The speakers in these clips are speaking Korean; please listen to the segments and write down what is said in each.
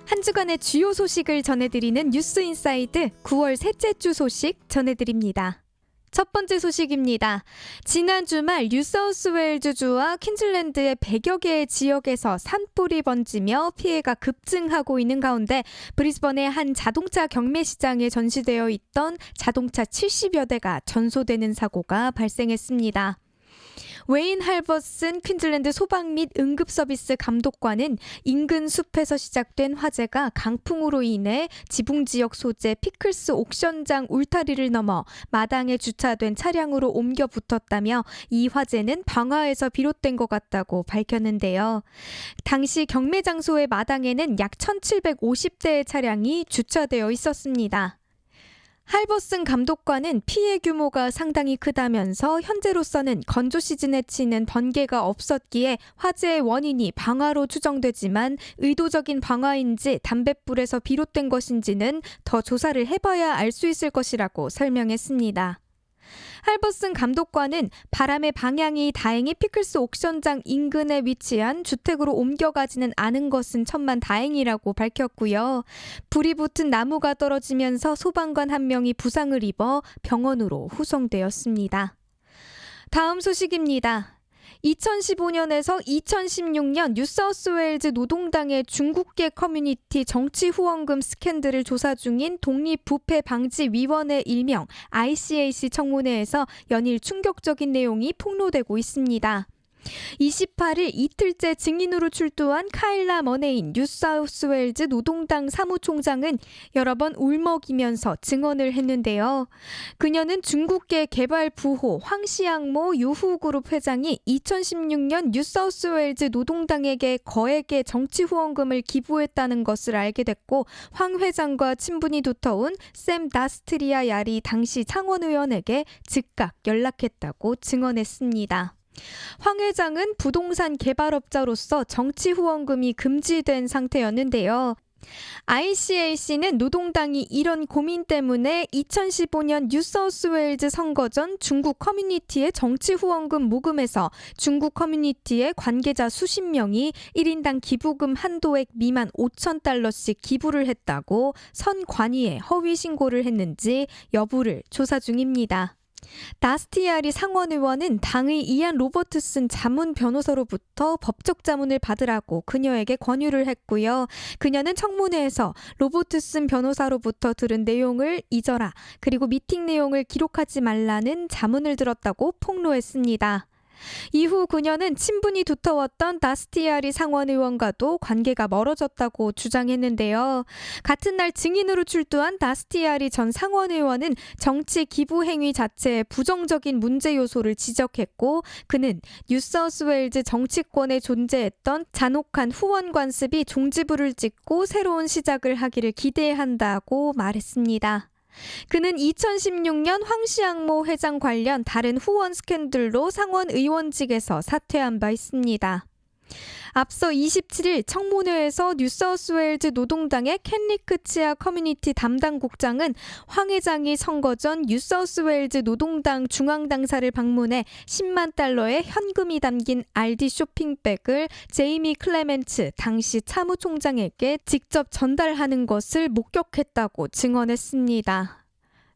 한 주간의 주요 소식을 전해드리는 뉴스 인사이드 9월 셋째 주 소식 전해드립니다. 첫 번째 소식입니다. 지난 주말 뉴사우스웨일즈주와 퀸즐랜드의 100여 개의 지역에서 산불이 번지며 피해가 급증하고 있는 가운데 브리스번의 한 자동차 경매 시장에 전시되어 있던 자동차 70여 대가 전소되는 사고가 발생했습니다. 웨인 할버슨 퀸즐랜드 소방 및 응급서비스 감독관은 인근 숲에서 시작된 화재가 강풍으로 인해 지붕 지역 소재 피클스 옥션장 울타리를 넘어 마당에 주차된 차량으로 옮겨 붙었다며 이 화재는 방화에서 비롯된 것 같다고 밝혔는데요. 당시 경매 장소의 마당에는 약 1,750대의 차량이 주차되어 있었습니다. 할버슨 감독관은 피해 규모가 상당히 크다면서 현재로서는 건조 시즌에 치는 번개가 없었기에 화재의 원인이 방화로 추정되지만 의도적인 방화인지 담뱃불에서 비롯된 것인지는 더 조사를 해봐야 알 수 있을 것이라고 설명했습니다. 할버슨 감독관은 바람의 방향이 다행히 피클스 옥션장 인근에 위치한 주택으로 옮겨가지는 않은 것은 천만다행이라고 밝혔고요. 불이 붙은 나무가 떨어지면서 소방관 한 명이 부상을 입어 병원으로 후송되었습니다. 다음 소식입니다. 2015년에서 2016년 뉴사우스웨일즈 노동당의 중국계 커뮤니티 정치 후원금 스캔들을 조사 중인 독립부패방지위원회 일명 ICAC 청문회에서 연일 충격적인 내용이 폭로되고 있습니다. 28일 이틀째 증인으로 출두한 카일라 머네인 뉴사우스웨일즈 노동당 사무총장은 여러 번 울먹이면서 증언을 했는데요. 그녀는 중국계 개발 부호 황시양모 유후그룹 회장이 2016년 뉴사우스웨일즈 노동당에게 거액의 정치 후원금을 기부했다는 것을 알게 됐고 황 회장과 친분이 두터운 샘 다스트리아 야리 당시 상원의원에게 즉각 연락했다고 증언했습니다. 황 회장은 부동산 개발업자로서 정치 후원금이 금지된 상태였는데요. ICAC는 노동당이 이런 고민 때문에 2015년 뉴사우스웨일즈 선거 전 중국 커뮤니티의 정치 후원금 모금에서 중국 커뮤니티의 관계자 수십 명이 1인당 기부금 한도액 미만 5,000달러씩 기부를 했다고 선관위에 허위 신고를 했는지 여부를 조사 중입니다. 다스티아리 상원의원은 당의 이안 로버트슨 자문 변호사로부터 법적 자문을 받으라고 그녀에게 권유를 했고요. 그녀는 청문회에서 로버트슨 변호사로부터 들은 내용을 잊어라, 그리고 미팅 내용을 기록하지 말라는 자문을 들었다고 폭로했습니다. 이후 그녀는 친분이 두터웠던 다스티아리 상원의원과도 관계가 멀어졌다고 주장했는데요. 같은 날 증인으로 출두한 다스티아리 전 상원의원은 정치 기부 행위 자체의 부정적인 문제 요소를 지적했고 그는 뉴사우스웨일즈 정치권에 존재했던 잔혹한 후원 관습이 종지부를 찍고 새로운 시작을 하기를 기대한다고 말했습니다. 그는 2016년 황시양모 회장 관련 다른 후원 스캔들로 상원 의원직에서 사퇴한 바 있습니다. 앞서 27일 청문회에서 뉴사우스웨일즈 노동당의 켄리크 치아 커뮤니티 담당국장은 황 회장이 선거 전 뉴사우스웨일즈 노동당 중앙당사를 방문해 10만 달러의 현금이 담긴 RD 쇼핑백을 제이미 클레멘츠 당시 사무총장에게 직접 전달하는 것을 목격했다고 증언했습니다.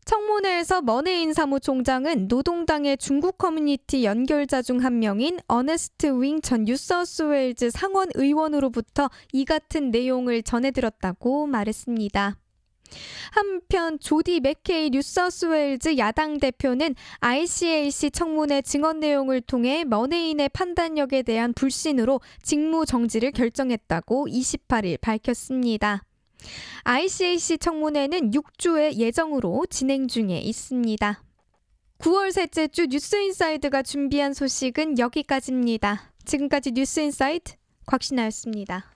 청문회에서 머네인 사무총장은 노동당의 중국 커뮤니티 연결자 중 한 명인 어네스트 윙 전 뉴사우스웨일즈 상원 의원으로부터 이 같은 내용을 전해들었다고 말했습니다. 한편 조디 맥케이 뉴사우스웨일즈 야당 대표는 ICAC 청문회 증언 내용을 통해 머네인의 판단력에 대한 불신으로 직무 정지를 결정했다고 28일 밝혔습니다. ICAC 청문회는 6주의 예정으로 진행 중에 있습니다. 9월 셋째 주 뉴스인사이드가 준비한 소식은 여기까지입니다. 지금까지 뉴스인사이드 곽신아였습니다.